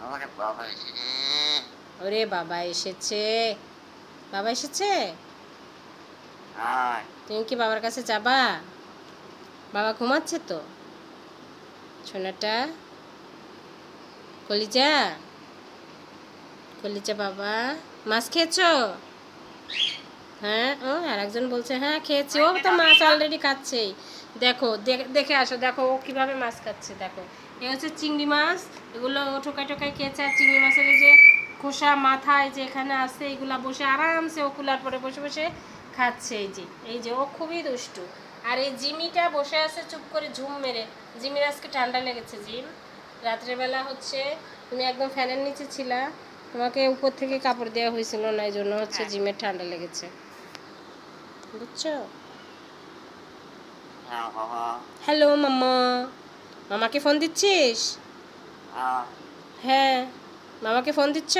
আমারে বাবা এসেছে। ওরে বাবা এসেছে, বাবা এসেছে। আর তুমি কি বাবার কাছে যাবা? বাবা ঘুমাচ্ছে তো। সোনাটা, কলিজা, কলিজা বাবা, মাছ খেয়েছো? হ্যাঁ, ও আরেকজন বলছে হ্যাঁ খেয়েছি। ও তো মাছ অলরেডি খাচ্ছেই। দেখো দেখে আসো, দেখো ও কিভাবে মাছ খাচ্ছে। দেখো এ হচ্ছে চিংড়ি মাছ, এগুলো ও টোকাই টোকাই খেয়েছে। আর চিংড়ি মাছের এই যে খোসা মাথায় যে এখানে আছে, এগুলা বসে আরামসে ও কুলার পরে বসে বসে খাচ্ছে। এই যে ও খুবই দুষ্টু। আর এই জিমিটা বসে আছে চুপ করে ঝুম মেরে। জিমির আজকে ঠান্ডা লেগেছে। জিম, রাত্রেবেলা হচ্ছে তুমি একদম ফ্যানের নিচে ছিলা, তোমাকে উপর থেকে কাপড় দেওয়া হয়েছিল না, এই জন্য হচ্ছে জিমের ঠান্ডা লেগেছে, বুঝছো? হ্যাঁ বাবা। হ্যালো মাম্মা, মামাকে ফোন দিচ্ছিস? হ্যাঁ হ্যাঁ, মামাকে ফোন দিচ্ছ?